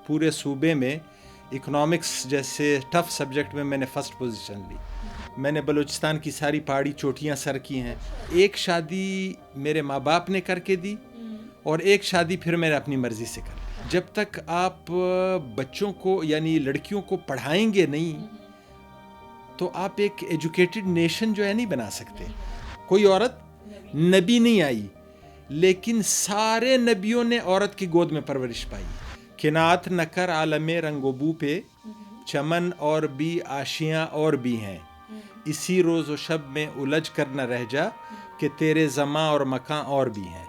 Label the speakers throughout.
Speaker 1: پورے صوبے میں اکنامکس جیسے ٹف سبجیکٹ میں نے فرسٹ پوزیشن لی. میں نے بلوچستان کی ساری پہاڑی چوٹیاں سر کی ہیں. ایک شادی میرے ماں باپ نے کر کے دی اور ایک شادی پھر میں نے اپنی مرضی سے کر لی. جب تک آپ بچوں کو یعنی لڑکیوں کو پڑھائیں گے نہیں تو آپ ایک ایجوکیٹڈ نیشن جو ہے نہیں بنا سکتے. کوئی عورت نبی نہیں آئی لیکن سارے نبیوں نے عورت کی گود میں پرورش پائی. کنات نہ کر عالم رنگ و بو پہ، چمن اور بھی آشیاں اور بھی ہیں، اسی روز و شب میں الجھ کر نہ رہ جا کہ تیرے زماں اور مکان اور بھی ہیں.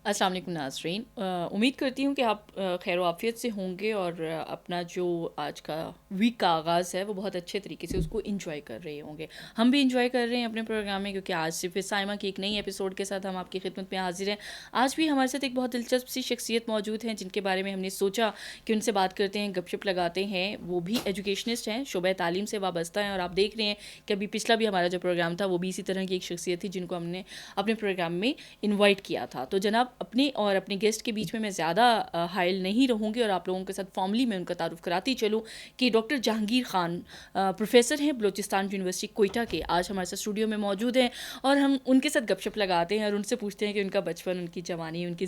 Speaker 2: السلام علیکم ناظرین، امید کرتی ہوں کہ آپ خیر و عافیت سے ہوں گے اور اپنا جو آج کا ویک کا آغاز ہے وہ بہت اچھے طریقے سے اس کو انجوائے کر رہے ہوں گے. ہم بھی انجوائے کر رہے ہیں اپنے پروگرام میں، کیونکہ آج صرف سائمہ کی ایک نئی ایپیسوڈ کے ساتھ ہم آپ کی خدمت میں حاضر ہیں. آج بھی ہمارے ساتھ ایک بہت دلچسپ سی شخصیت موجود ہیں جن کے بارے میں ہم نے سوچا کہ ان سے بات کرتے ہیں، گپ شپ لگاتے ہیں. وہ بھی ایجوکیشنسٹ ہیں، شعبہ تعلیم سے وابستہ ہیں، اور آپ دیکھ رہے ہیں کہ ابھی پچھلا بھی ہمارا جو پروگرام تھا وہ بھی اسی طرح کی ایک شخصیت تھی جن کو ہم نے اپنے پروگرام میں انوائٹ کیا تھا. تو جناب اپنے اور اپنے گیسٹ کے بیچ میں زیادہ حائل نہیں رہوں گی اور آپ لوگوں کے ساتھ فارملی میں ان کا تعارف کراتی چلوں کہ ڈاکٹر جہانگیر خان پروفیسر ہیں بلوچستان یونیورسٹی کوئٹہ کے. آج ہمارے ساتھ اسٹوڈیو میں موجود ہیں اور ہم ان کے ساتھ گپ شپ لگاتے ہیں اور ان سے پوچھتے ہیں کہ ان کا بچپن، ان کی جوانی، ان کی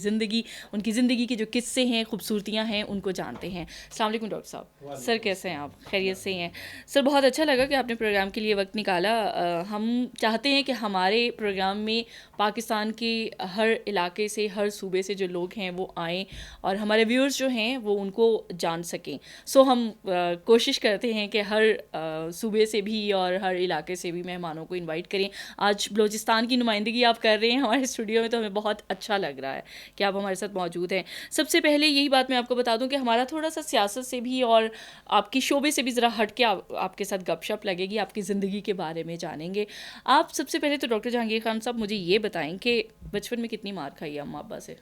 Speaker 2: زندگی کے جو قصے ہیں، خوبصورتیاں ہیں، ان کو جانتے ہیں. السلام علیکم ڈاکٹر صاحب. سر کیسے ہیں آپ؟ خیریت سے ہیں؟ سر بہت اچھا لگا کہ آپ نے پروگرام کے لیے وقت نکالا. ہم چاہتے ہیں کہ ہمارے پروگرام میں پاکستان کے ہر علاقے سے، ہر صوبے سے جو لوگ ہیں وہ آئیں اور ہمارے ویورز جو ہیں وہ ان کو جان سکیں. سو ہم کوشش کرتے ہیں کہ ہر صوبے سے بھی اور ہر علاقے سے بھی مہمانوں کو انوائٹ کریں. آج بلوچستان کی نمائندگی آپ کر رہے ہیں ہمارے اسٹوڈیو میں، تو ہمیں بہت اچھا لگ رہا ہے کہ آپ ہمارے ساتھ موجود ہیں. سب سے پہلے یہی بات میں آپ کو بتا دوں کہ ہمارا تھوڑا سا سیاست سے بھی اور آپ کی شعبے سے بھی ذرا ہٹ کے آپ کے ساتھ گپ شپ لگے گی، آپ کی زندگی کے بارے میں جانیں گے. آپ سب سے پہلے تو ڈاکٹر جہانگیر خان صاحب مجھے یہ بتائیں کہ بچپن میں کتنی مار کھائی ہے اماں ابا سے؟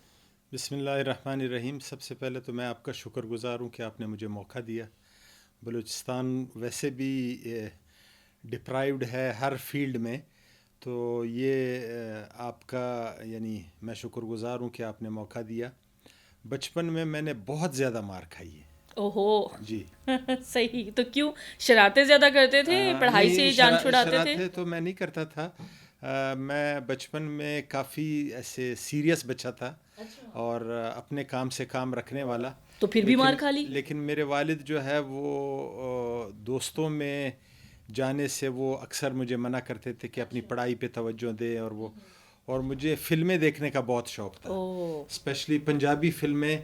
Speaker 1: بسم اللہ الرحمن الرحیم. سب سے پہلے تو میں آپ کا شکر گزار ہوں کہ آپ نے مجھے موقع دیا. بلوچستان ویسے بھی ڈپرائیوڈ ہے ہر فیلڈ میں، تو یہ آپ کا یعنی میں شکر گزار ہوں کہ آپ نے موقع دیا. بچپن میں نے بہت زیادہ مار کھائی ہے.
Speaker 2: اوہو
Speaker 1: جی
Speaker 2: صحیح. تو کیوں شرارتیں زیادہ کرتے تھے، پڑھائی سے جان چھڑاتے تھے؟
Speaker 1: شرارتیں تو میں نہیں کرتا تھا. میں بچپن میں کافی ایسے سیریس بچہ تھا اور اپنے کام سے کام رکھنے والا.
Speaker 2: تو پھر بھی مار کھا لی؟
Speaker 1: لیکن میرے والد جو ہے وہ دوستوں میں جانے سے وہ اکثر مجھے منع کرتے تھے کہ اپنی پڑھائی پہ توجہ دے. اور مجھے فلمیں دیکھنے کا بہت شوق تھا، اسپیشلی پنجابی فلمیں.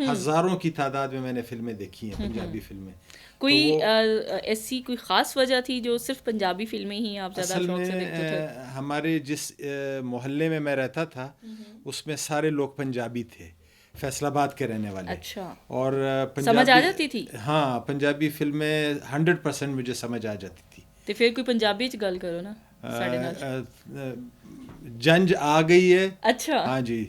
Speaker 1: ہزاروں کی تعداد میں نے فلمیں دیکھی ہیں، پنجابی فلمیں.
Speaker 2: کوئی ایسی کوئی خاص وجہ تھی جو صرف پنجابی فلمیں ہی آپ زیادہ شوق سے دیکھتے تھے؟
Speaker 1: ہمارے جس محلے میں میں رہتا تھا اس میں سارے لوگ پنجابی تھے، فیصل آباد کے رہنے والے.
Speaker 2: اچھا.
Speaker 1: اور
Speaker 2: سمجھ آ جاتی تھی؟
Speaker 1: ہاں، پنجابی فلمیں 100% مجھے سمجھ آ جاتی تھی.
Speaker 2: تو پھر کوئی پنجابی چ گل کرو نا.
Speaker 1: جنج آ گئی ہے.
Speaker 2: اچھا.
Speaker 1: ہاں جی،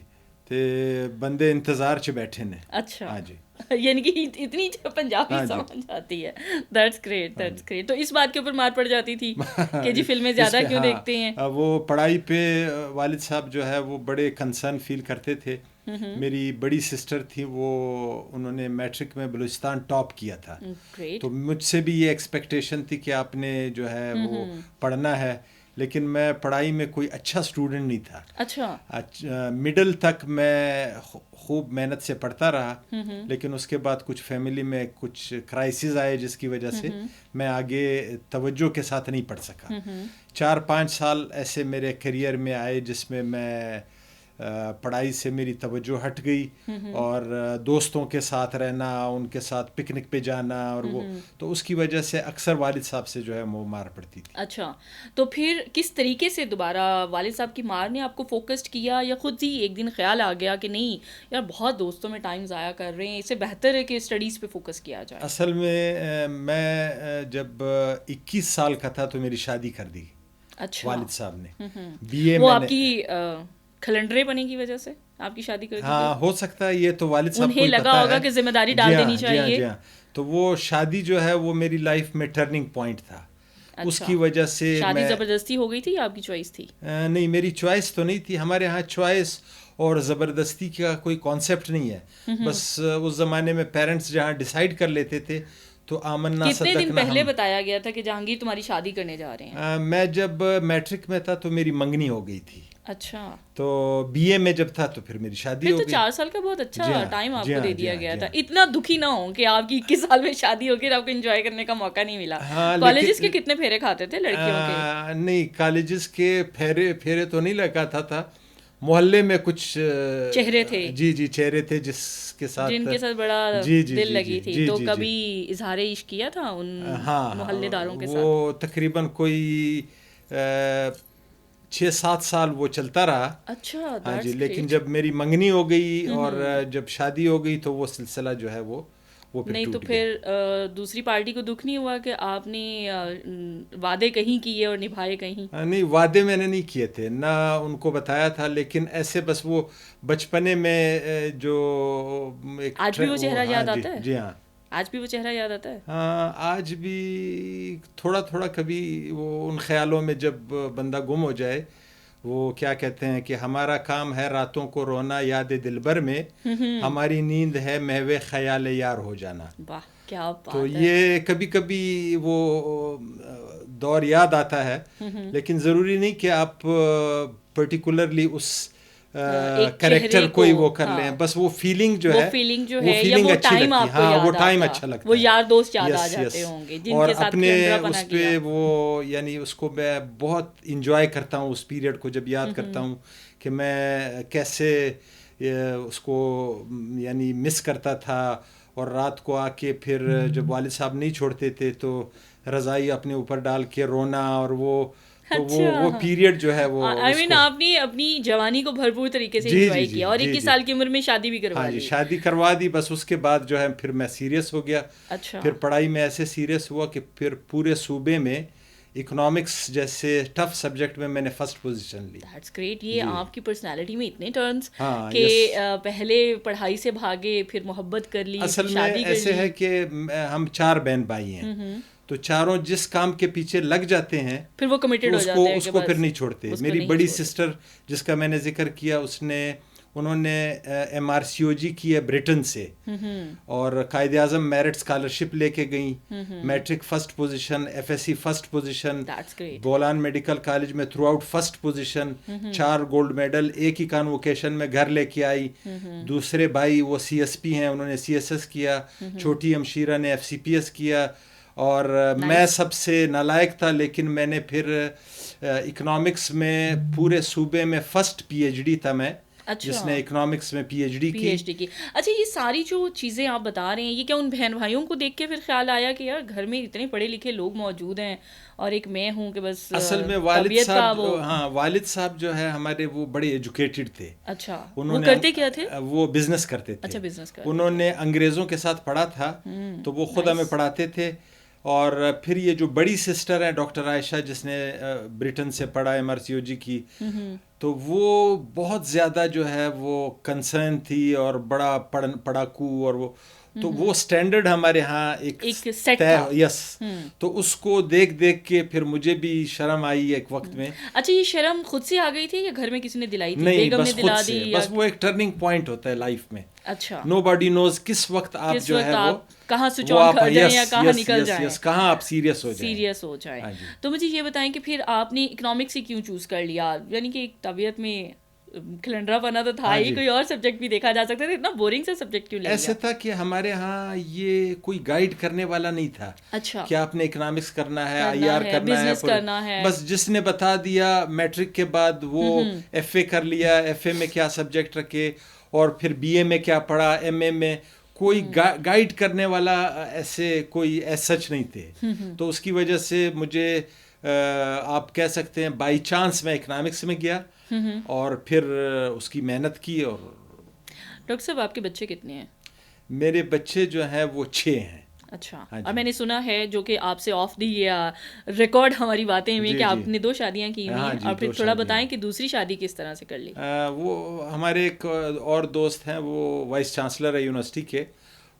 Speaker 1: تے بندے انتظار چ بیٹھے نے.
Speaker 2: اچھا.
Speaker 1: ہاں جی،
Speaker 2: یعنی کہ اتنی پنجابی سمجھ آتی ہے. That's great, that's great. تو اس بات کے اوپر مار پڑ جاتی تھی کہ جی فلمیں زیادہ کیوں دیکھتے ہیں؟
Speaker 1: وہ پڑھائی پہ والد صاحب جو ہے وہ بڑے کنسرن فیل کرتے تھے. میری بڑی سسٹر تھی، وہ انہوں نے میٹرک میں بلوچستان ٹاپ کیا تھا، تو مجھ سے بھی یہ ایکسپیکٹیشن تھی کہ آپ نے جو ہے وہ پڑھنا ہے. لیکن میں پڑھائی میں کوئی اچھا اسٹوڈنٹ نہیں تھا.
Speaker 2: اچھا.
Speaker 1: مڈل تک میں خوب محنت سے پڑھتا رہا، لیکن اس کے بعد کچھ فیملی میں کچھ کرائسس آئے جس کی وجہ سے میں آگے توجہ کے ساتھ نہیں پڑھ سکا. 4-5 سال ایسے میرے کیریئر میں آئے جس میں پڑھائی سے میری توجہ ہٹ گئی اور دوستوں کے ساتھ رہنا، ان کے ساتھ پکنک پہ جانا، اور وہ تو اس کی وجہ سے اکثر والد صاحب سے جو ہے وہ مار پڑتی تھی.
Speaker 2: اچھا. تو پھر کس طریقے سے دوبارہ والد صاحب کی مار نے آپ کو فوکسڈ کیا، یا خود ہی ایک دن خیال آ گیا کہ نہیں یار بہت دوستوں میں ٹائم ضائع کر رہے ہیں، اس سے بہتر ہے کہ اسٹڈیز پہ فوکس کیا جائے؟
Speaker 1: اصل میں جب 21 سال کا تھا تو میری شادی کر دی.
Speaker 2: اچھا.
Speaker 1: والد صاحب نے BA
Speaker 2: وہ آپ کی کھلنڈرے بنے کی وجہ سے آپ کی شادی کر دی؟
Speaker 1: ہاں ہو سکتا ہے، یہ تو والد صاحب کو
Speaker 2: انہیں لگا ہوگا کہ ذمہ داری ڈال دینی چاہیے.
Speaker 1: جی ہاں. تو وہ شادی جو ہے وہ میری لائف میں ٹرننگ پوائنٹ تھا. اس کی وجہ سے
Speaker 2: شادی زبردستی ہو گئی تھی یا آپ کی چوائس تھی؟
Speaker 1: نہیں، میری چوائس تو نہیں تھی. ہمارے ہاں چوائس اور زبردستی کا کوئی کانسیپٹ نہیں ہے. بس اس زمانے میں پیرنٹس جہاں ڈیسائیڈ کر لیتے تھے تو آمنا صدقنا.
Speaker 2: کتنے دن پہلے بتایا گیا تھا کہ جہانگیر تمہاری شادی کرنے جا رہے ہیں؟
Speaker 1: میں جب میٹرک میں تھا تو میری منگنی ہو گئی تھی.
Speaker 2: اچھا.
Speaker 1: تو بی اے میں جب تھا تو پھر میری شادی ہو گئی.
Speaker 2: تو 4 سال کا بہت اچھا ٹائم آپ کو دے دیا گیا تھا. اتنا دکھی نہ ہو کہ آپ کی 21 سال میں شادی ہو گئی اور آپ کو انجوائے کرنے کا موقع نہیں ملا. کالجز کے کتنے پھیرے کھاتے تھے لڑکیوں کے؟
Speaker 1: نہیں، کالجز کے پھیرے تو نہیں لگاتا تھا. محلے میں کچھ
Speaker 2: چہرے تھے.
Speaker 1: جی چہرے تھے جن کے ساتھ بڑا دل
Speaker 2: لگی تھی. تو کبھی اظہار عشق کیا تھا ان محلے داروں کے ساتھ؟
Speaker 1: وہ تقریباً کوئی 6-7 سال وہ چلتا رہا.
Speaker 2: اچھا.
Speaker 1: ہاں جی. لیکن جب میری منگنی ہو گئی اور جب شادی ہو گئی تو وہ سلسلہ جو ہے وہ
Speaker 2: نہیں. تو پھر دوسری پارٹی کو دکھ نہیں ہوا کہ آپ نے وعدے کہیں کیے اور نبھائے کہیں؟
Speaker 1: نہیں، وعدے میں نے نہیں کیے تھے، نہ ان کو بتایا تھا. لیکن ایسے بس وہ بچپنے میں جو
Speaker 2: آج بھی وہ چہرہ یاد آتا ہے؟
Speaker 1: جی ہاں،
Speaker 2: آج بھی وہ چہرہ یاد آتا ہے؟
Speaker 1: ہاں، آج بھی تھوڑا تھوڑا. کبھی وہ ان خیالوں میں جب بندہ گم ہو جائے، وہ کیا کہتے ہیں کہ ہمارا کام ہے راتوں کو رونا یاد دلبر میں، ہماری نیند ہے محو خیال یار ہو جانا.
Speaker 2: واہ کیا بات ہے.
Speaker 1: تو یہ کبھی کبھی وہ دور یاد آتا ہے. لیکن ضروری نہیں کہ آپ پرٹیکولرلی اس کریکٹر کو ہی وہ کر لیں. بس وہ فیلنگ جو ہے،
Speaker 2: وہ فیلنگ اچھی لگتی ہے. ہاں،
Speaker 1: وہ ٹائم اچھا لگتا ہے.
Speaker 2: وہ یار دوست یاد آ جاتے ہوں گے جن کے ساتھ کیمرہ بنا
Speaker 1: اس پہ وہ یعنی اس کو میں بہت انجوائے کرتا ہوں. اس پیریڈ کو جب یاد کرتا ہوں کہ میں کیسے اس کو یعنی مس کرتا تھا. اور رات کو آ کے پھر جب والد صاحب نہیں چھوڑتے تھے تو رضائی اپنے اوپر ڈال کے رونا. اور وہ پیریڈ جو ہے وہ
Speaker 2: آپ نے اپنی جوانی کو بھرپور طریقے سے انجوائے کیا. اور 21 سال کی عمر میں شادی بھی کروا لی.
Speaker 1: شادی کروا دی. بس اس کے بعد جو ہے پھر میں سیریس ہو گیا. پھر پڑھائی میں ایسے سیریس ہوا کہ پھر پورے صوبے میں اکنامکس جیسے ٹف سبجیکٹ میں نے فرسٹ پوزیشن لی.
Speaker 2: That's great. یہ آپ کی پرسنالٹی میں اتنے ٹرنز کہ پہلے پڑھائی سے بھاگے، پھر محبت کر لی،
Speaker 1: اصل میں ایسے ہے کہ ہم 4 بہن بھائی ہیں. تو چاروں جس کام کے پیچھے لگ جاتے ہیں
Speaker 2: پھر وہ کمیٹڈ ہو جاتے ہیں،
Speaker 1: اس کو پھر نہیں چھوڑتے. میری بڑی سسٹر جس کا میں نے ذکر کیا، انہوں نے ایم آر سی او جی کی ہے برٹن سے، اور قائد اعظم میرٹ اسکالرشپ لے کے گئیں. Matric first position, F S C first position, Bolan medical college میں throughout first position, 4 gold medal. ایک ہی کانوکیشن میں گھر لے کے آئی. دوسرے بھائی وہ سی ایس پی ہیں، انہوں نے سی ایس ایس کیا. چھوٹی ہمشیرہ نے ایف سی پی ایس کیا. اور میں سب سے نالائق تھا، لیکن میں نے پھر اکنامکس میں پورے صوبے میں فرسٹ پی ایچ ڈی تھا میں، جس نے اکنامکس میں پی ایچ ڈی کی.
Speaker 2: اچھا، یہ ساری جو چیزیں آپ بتا رہے ہیں، یہ کیا ان بہن بھائیوں کو دیکھ کے پھر خیال آیا کہ یار گھر میں اتنے پڑھے لکھے لوگ موجود ہیں اور ایک میں ہوں کہ بس
Speaker 1: اصل میں والد صاحب جو ہے ہمارے وہ بڑے ایجوکیٹڈ تھے.
Speaker 2: اچھا، وہ کرتے کیا تھے؟
Speaker 1: وہ بزنس کرتے تھے.
Speaker 2: اچھا، بزنس کرتے.
Speaker 1: انہوں نے انگریزوں کے ساتھ پڑھا تھا تو وہ خود ہمیں پڑھاتے تھے. اور پھر یہ جو بڑی سسٹر ہے ڈاکٹر عائشہ، جس نے برٹن سے پڑھا ایم آر سی او جی کی، تو وہ بہت زیادہ جو ہے وہ کنسرن تھی اور بڑا پڑھاکو. اور وہ سٹینڈرڈ ہمارے ہاں ایک
Speaker 2: سیٹ تھا.
Speaker 1: یس. تو اس کو دیکھ کے پھر مجھے بھی شرم آئی ایک وقت میں.
Speaker 2: اچھا، یہ شرم خود سے آ گئی تھی یا گھر میں کسی نے دلائی تھی؟
Speaker 1: نہیں، بس خود سے. بس وہ ایک ٹرننگ پوائنٹ ہوتا ہے لائف میں.
Speaker 2: اچھا.
Speaker 1: نو باڈی نوز کس وقت آپ جو ہے وہ
Speaker 2: کہاں سوئچ آن کر جائیں یا کہاں نکل جائیں،
Speaker 1: کہاں آپ سیریس ہو جائیں.
Speaker 2: تو مجھے یہ بتائیں کہ پھر آپ نے اکنامکس ہی کیوں چوز کر لیا؟ یعنی کہ ایک طبیعت میں کھلنڈرا پنا تو تھا ہی، کوئی اور سبجیکٹ بھی دیکھا جا سکتا تھا. اتنا بورنگ سا سبجیکٹ کیوں لیا؟
Speaker 1: ایسا تھا کہ ہمارے ہاں یہ کوئی گائیڈ کرنے والا نہیں تھا.
Speaker 2: اچھا.
Speaker 1: کہ آپ نے اکنامکس کرنا ہے، آئی آر کرنا ہے، بس جس نے بتا دیا. میٹرک کے بعد وہ ایف اے کر لیا، ایف اے میں کیا سبجیکٹ رکھے، اور پھر بی اے میں کیا پڑھا، ایم اے میں. کوئی گائیڈ کرنے والا ایسے کوئی سچ نہیں تھے. تو اس کی وجہ سے مجھے آپ کہہ سکتے ہیں بائی چانس میں اکنامکس میں گیا اور پھر اس کی محنت کی. اور
Speaker 2: ڈاکٹر صاحب، آپ کے بچے کتنے ہیں؟
Speaker 1: میرے بچے جو ہیں وہ 6 ہیں.
Speaker 2: اچھا. اور میں نے سنا ہے جو کہ آپ سے آف دی ریکارڈ ہماری باتیں ہوئی کہ آپ نے 2 شادیاں کی ہوئی ہیں. اور پھر تھوڑا بتائیں کہ دوسری شادی کس طرح سے کر لی؟
Speaker 1: وہ ہمارے ایک اور دوست ہیں، وہ وائس چانسلر ہے یونیورسٹی کے،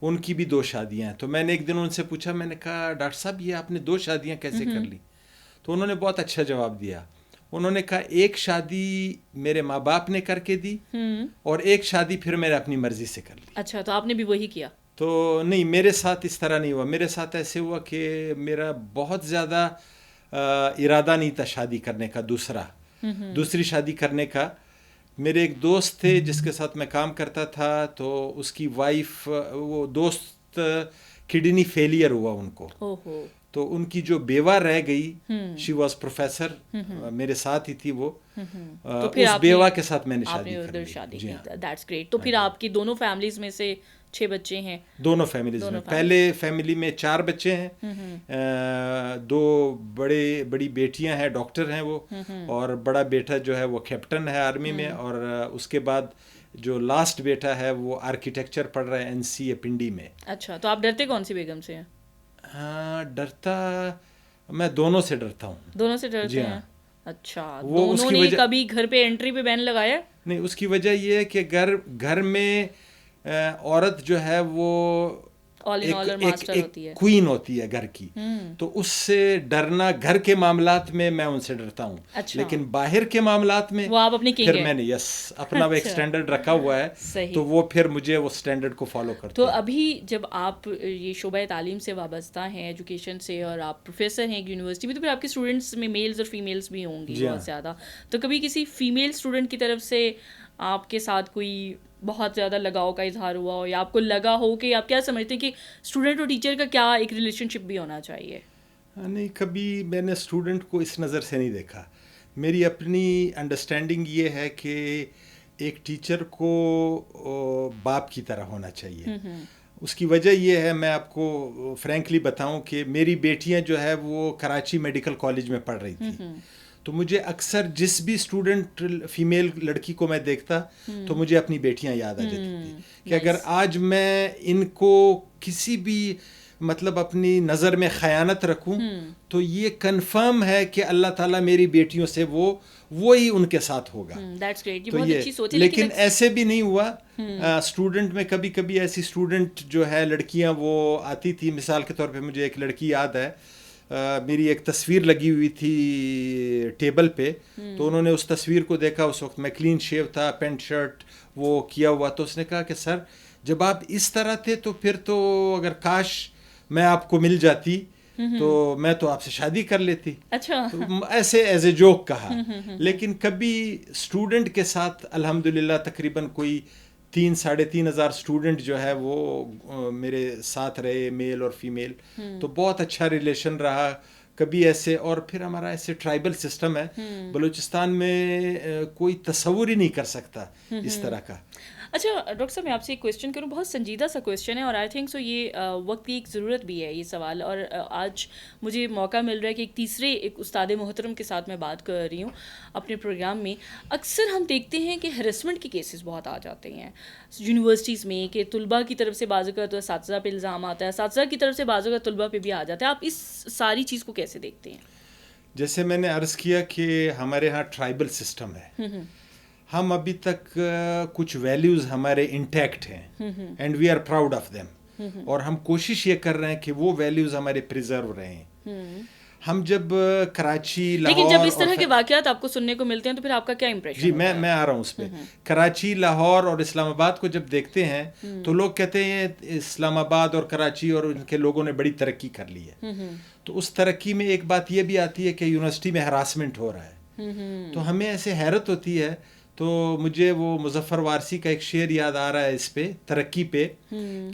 Speaker 1: ان کی بھی 2 شادیاں ہیں. تو میں نے ایک دن ان سے پوچھا، میں نے کہا ڈاکٹر صاحب یہ آپ نے 2 شادیاں کیسے کر لی؟ تو انہوں نے بہت اچھا جواب دیا. انہوں نے کہا ایک شادی میرے ماں باپ نے کر کے دی اور ایک شادی پھر میں نے اپنی مرضی سے کر لی.
Speaker 2: اچھا تو آپ نے بھی وہی کیا؟
Speaker 1: تو نہیں، میرے ساتھ اس طرح نہیں ہوا. میرے ساتھ ایسے ہوا کہ میرا بہت زیادہ ارادہ نہیں تھا شادی کرنے کا، دوسری شادی کرنے کا. میرے ایک دوست تھے جس کے ساتھ میں کام کرتا تھا، تو اس کی وائف، وہ دوست کڈنی فیلئر ہوا ان کو، تو ان کی جو بیوہ رہ گئی، شی واز پروفیسر، میرے ساتھ ہی تھی وہ، اس بیوہ کے ساتھ میں نے شادی کی.
Speaker 2: That's great. تو پھر آپ کی دونوں فیملیز میں سے 6 بچے ہیں؟
Speaker 1: دونوں فیملیز میں. پہلے فیملی میں 4 بچے ہیں، 2 بڑی بیٹیاں ہیں، ڈاکٹر ہیں وہ، اور بڑا بیٹا جو ہے وہ کیپٹن ہے آرمی میں، اور اس کے بعد جو لاسٹ بیٹا ہے وہ آرکیٹیکچر پڑھ رہا ہے NCA پنڈی میں.
Speaker 2: اچھا تو آپ ڈرتے کون سی بیگم سے ہیں؟
Speaker 1: ہاں، ڈرتا میں دونوں سے ڈرتا ہوں.
Speaker 2: دونوں سے ڈرتے ہیں؟ اچھا. دونوں نے کبھی گھر پہ انٹری پہ بین لگایا؟
Speaker 1: نہیں، اس کی وجہ یہ ہے کہ گھر میں عورت جو ہے وہ ایک کوئین ہوتی ہے گھر کی، تو اس سے ڈرنا، گھر کے معاملات میں میں ان سے ڈرتا ہوں. لیکن باہر کے معاملات میں
Speaker 2: وہ آپ اپنی
Speaker 1: پھر میں نے اپنا ایک سٹینڈرڈ رکھا ہوا ہے، تو وہ پھر مجھے وہ سٹینڈرڈ کو فالو کرتا.
Speaker 2: تو ابھی جب آپ یہ شعبہ تعلیم سے وابستہ ہیں، ایجوکیشن سے، اور آپ پروفیسر ہیں ایک یونیورسٹی میں، تو پھر آپ کے اسٹوڈنٹس میں میلز اور فیمیلز بھی ہوں گی بہت زیادہ. تو کبھی کسی فیمیل اسٹوڈنٹ کی طرف سے آپ کے ساتھ کوئی بہت زیادہ لگاؤ کا اظہار ہوا ہو، یا آپ کو لگا ہو کہ آپ کیا سمجھتے ہیں کہ اسٹوڈنٹ اور ٹیچر کا کیا ایک ریلیشن شپ بھی ہونا چاہیے؟
Speaker 1: نہیں، کبھی میں نے اسٹوڈنٹ کو اس نظر سے نہیں دیکھا. میری اپنی انڈرسٹینڈنگ یہ ہے کہ ایک ٹیچر کو باپ کی طرح ہونا چاہیے. اس کی وجہ یہ ہے، میں آپ کو فرینکلی بتاؤں کہ میری بیٹیاں جو ہے وہ کراچی میڈیکل کالج میں پڑھ رہی تھیں، تو مجھے اکثر جس بھی اسٹوڈنٹ فیمیل لڑکی کو میں دیکھتا تو مجھے اپنی بیٹیاں یاد آ جاتی تھی کہ اگر آج میں ان کو کسی بھی مطلب اپنی نظر میں خیانت رکھوں تو یہ کنفرم ہے کہ اللہ تعالیٰ میری بیٹیوں سے وہی ان کے ساتھ ہوگا. تو یہ لیکن ایسے بھی نہیں ہوا. اسٹوڈنٹ میں کبھی کبھی ایسی اسٹوڈنٹ جو ہے لڑکیاں وہ آتی تھی، مثال کے طور پہ مجھے ایک لڑکی یاد ہے، میری ایک تصویر لگی ہوئی تھی ٹیبل پہ، تو انہوں نے اس تصویر کو دیکھا. اس وقت میں کلین شیو تھا، پینٹ شرٹ وہ کیا ہوا، تو اس نے کہا کہ سر جب آپ اس طرح تھے تو پھر تو اگر کاش میں آپ کو مل جاتی تو میں تو آپ سے شادی کر لیتی.
Speaker 2: اچھا.
Speaker 1: ایسے ایز اے جوک کہا. لیکن کبھی اسٹوڈنٹ کے ساتھ الحمدللہ تقریباً کوئی 3-3.5 ہزار اسٹوڈنٹ جو ہے وہ میرے ساتھ رہے، میل اور فیمیل، تو بہت اچھا ریلیشن رہا. کبھی ایسے، اور پھر ہمارا ایسے ٹرائبل سسٹم ہے بلوچستان میں، کوئی تصور ہی نہیں کر سکتا اس طرح کا.
Speaker 2: اچھا ڈاکٹر صاحب، میں آپ سے ایک کویشچن کروں، بہت سنجیدہ سا کویشچن ہے، اور آئی تھنک سو یہ وقت کی ایک ضرورت بھی ہے یہ سوال. اور آج مجھے موقع مل رہا ہے کہ ایک تیسرے ایک استاد محترم کے ساتھ میں بات کر رہی ہوں اپنے پروگرام میں. اکثر ہم دیکھتے ہیں کہ ہراسمنٹ کے کیسز بہت آ جاتے ہیں یونیورسٹیز میں، کہ طلباء کی طرف سے بعض اوقات اساتذہ پہ الزام آتا ہے، اساتذہ کی طرف سے بعض اوقات طلباء پہ بھی آ جاتا ہے. آپ اس ساری چیز کو کیسے دیکھتے ہیں؟
Speaker 1: جیسے میں نے عرض کیا کہ ہمارے ہاں ٹرائبل سسٹم ہے، ہم ابھی تک کچھ ویلیوز ہمارے انٹیکٹ ہیں، and we are proud of them, اور ہم کوشش یہ کر رہے ہیں کہ وہ ویلیوز ہمارے پریزرو رہیں. ہم جب کراچی، لاہور،
Speaker 2: لیکن جب اس طرح کے واقعات آپ کو سننے کو ملتے ہیں تو پھر آپ کا کیا امپریشن؟
Speaker 1: جی میں آ رہا ہوں اس پہ. کراچی، لاہور اور اسلام آباد کو جب دیکھتے ہیں تو لوگ کہتے ہیں اسلام آباد اور کراچی اور ان کے لوگوں نے بڑی ترقی کر لی ہے. تو اس ترقی میں ایک بات یہ بھی آتی ہے کہ یونیورسٹی میں ہراسمنٹ ہو رہا ہے. تو ہمیں ایسے حیرت ہوتی ہے. تو مجھے وہ مظفر وارثی کا ایک شعر یاد آ رہا ہے اس پہ، ترقی پہ،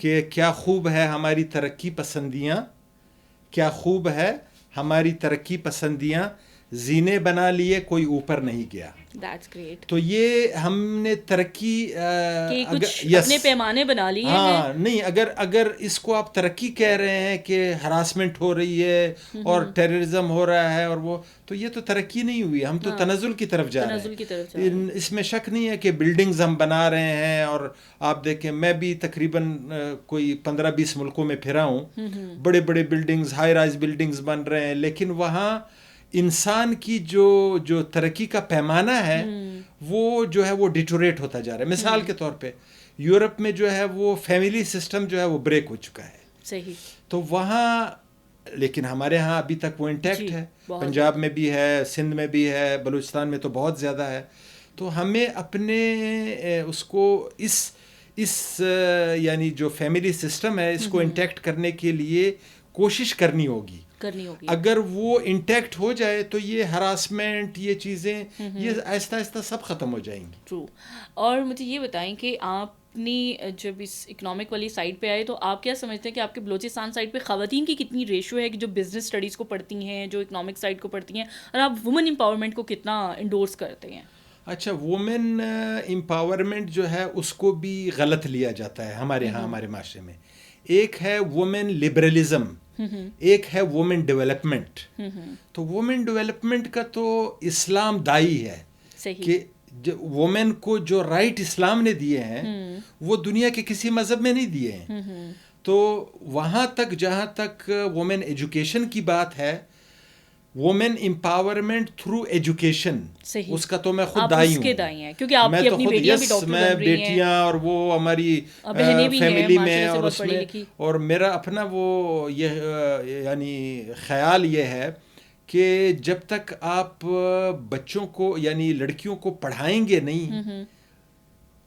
Speaker 1: کہ کیا خوب ہے ہماری ترقی پسندیاں، کیا خوب ہے ہماری ترقی پسندیاں، زینے بنا لیے کوئی اوپر نہیں گیا.
Speaker 2: That's great.
Speaker 1: تو یہ ہم نے ترقی
Speaker 2: اپنے پیمانے بنا لیے ہیں.
Speaker 1: نہیں، اگر اس کو آپ ترقی کہہ رہے ہیں کہ ہراسمنٹ ہو رہی ہے اور ٹیررزم ہو رہا ہے اور وہ، تو یہ تو ترقی نہیں ہوئی، ہم تو تنزل کی طرف جا رہے ہیں. اس میں شک نہیں ہے کہ بلڈنگز ہم بنا رہے ہیں، اور آپ دیکھیں میں بھی تقریباً کوئی 15-20 ملکوں میں پھرا ہوں، بڑے بڑے بلڈنگز، ہائی رائز بلڈنگز بن رہے ہیں، لیکن وہاں انسان کی جو ترقی کا پیمانہ ہے وہ جو ہے وہ ڈیٹوریٹ ہوتا جا رہا ہے. مثال کے طور پہ یورپ میں جو ہے وہ فیملی سسٹم جو ہے وہ بریک ہو چکا ہے.
Speaker 2: صحیح.
Speaker 1: تو وہاں لیکن ہمارے ہاں ابھی تک وہ انٹیکٹ
Speaker 2: جی،
Speaker 1: ہے،
Speaker 2: بہت
Speaker 1: پنجاب میں بھی ہے، سندھ میں بھی ہے، بلوچستان میں تو بہت زیادہ ہے. تو ہمیں اپنے اس کو اس یعنی جو فیملی سسٹم ہے اس کو انٹیکٹ کرنے کے لیے کوشش کرنی ہوگی. اگر وہ انٹیکٹ ہو جائے تو یہ ہراسمنٹ، یہ چیزیں یہ آہستہ آہستہ سب ختم ہو جائیں گی.
Speaker 2: ٹرو. اور مجھے یہ بتائیں کہ آپ اپنی جب اس اکنامک والی سائڈ پہ آئے تو آپ کیا سمجھتے ہیں کہ آپ کے بلوچستان سائڈ پہ خواتین کی کتنی ریشو ہے کہ جو بزنس اسٹڈیز کو پڑھتی ہیں، جو اکنامک سائڈ کو پڑھتی ہیں، اور آپ وومن امپاورمنٹ کو کتنا انڈورس کرتے ہیں؟
Speaker 1: اچھا، وومن امپاورمنٹ جو ہے اس کو بھی غلط لیا جاتا ہے ہمارے ہاں، ہمارے معاشرے میں. ایک ہے وومن لبرلزم، ایک ہے وومن ڈیولپمنٹ. تو وومن ڈیولپمنٹ کا تو اسلام دائی ہے کہ وومن کو جو رائٹ اسلام نے دیے ہیں وہ دنیا کے کسی مذہب میں نہیں دیے ہیں. تو وہاں تک جہاں تک وومن ایجوکیشن کی بات ہے، وومن امپاورمنٹ تھرو ایجوکیشن، اس کا تو میں خود دائی ہوں.
Speaker 2: کیونکہ آپ کی اپنی بیٹیاں بھی ڈاکٹر بن رہی ہیں.
Speaker 1: میں بیٹیاں اور وہ ہماری فیملی میں اور اس میں، اور میرا اپنا وہ یہ یعنی خیال یہ ہے کہ جب تک آپ بچوں کو یعنی لڑکیوں کو پڑھائیں گے نہیں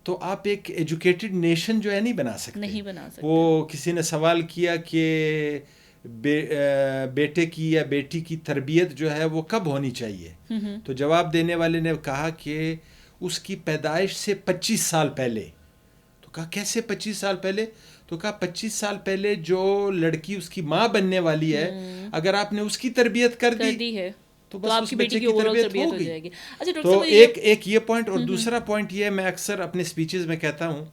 Speaker 1: تو آپ ایک ایجوکیٹڈ نیشن جو ہے نہیں بنا سکتے. وہ کسی نے سوال کیا کہ بیٹے کی یا بیٹی کی تربیت جو ہے وہ کب ہونی چاہیے، تو جواب دینے والے نے کہا کہ اس کی پیدائش سے 25 سال پہلے. تو کہا کیسے 25 سال پہلے؟ تو کہا 25 سال پہلے جو لڑکی اس کی ماں بننے والی ہے اگر آپ نے اس کی تربیت کر دی ہے تو بس اس بچے کی تربیت ہو گئی. تو ایک یہ پوائنٹ. اور دوسرا پوائنٹ یہ میں اکثر اپنے سپیچز میں کہتا ہوں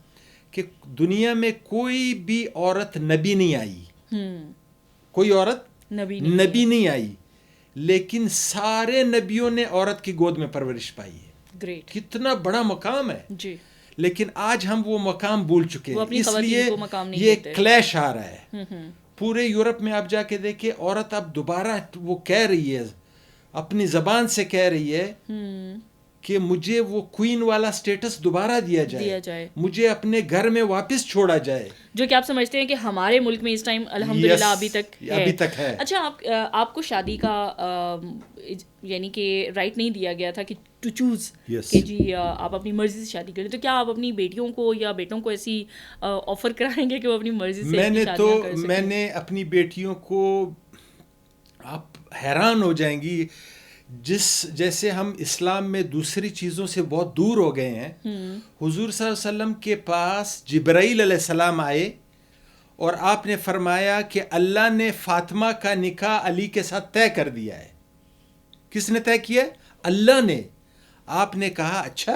Speaker 1: کہ دنیا میں کوئی بھی عورت نبی نہیں آئی، کوئی عورت نبی نہیں آئی، لیکن سارے نبیوں نے عورت کی گود میں پرورش پائی ہے.
Speaker 2: گریٹ.
Speaker 1: کتنا بڑا مقام ہے.
Speaker 2: جی.
Speaker 1: لیکن آج ہم وہ مقام بھول چکے ہیں، اس لیے یہ کلیش آ رہا ہے. پورے یورپ میں آپ جا کے دیکھیں، عورت اب دوبارہ وہ کہہ رہی ہے، اپنی زبان سے کہہ رہی ہے کہ مجھے وہ کوئین والا سٹیٹس دوبارہ دیا جائے، مجھے اپنے گھر میں واپس چھوڑا جائے،
Speaker 2: جو کہ آپ سمجھتے ہیں کہ ہمارے ملک میں اس ٹائم الحمدللہ ابھی تک ہے. اچھا، آپ کو شادی کا یعنی کہ رائٹ نہیں دیا گیا تھا کہ ٹو چوز کہ جی آپ اپنی مرضی سے شادی کریں، تو کیا آپ اپنی بیٹیوں کو یا بیٹوں کو ایسی آفر کرائیں گے کہ وہ اپنی مرضی سے شادیاں کر سکیں؟
Speaker 1: میں نے اپنی بیٹیوں کو، آپ حیران ہو جائیں گی، جیسے ہم اسلام میں دوسری چیزوں سے بہت دور ہو گئے ہیں، حضور صلی اللہ علیہ وسلم کے پاس جبرائیل علیہ السلام آئے اور آپ نے فرمایا کہ اللہ نے فاطمہ کا نکاح علی کے ساتھ طے کر دیا ہے. کس نے طے کیا؟ اللہ نے. آپ نے کہا اچھا.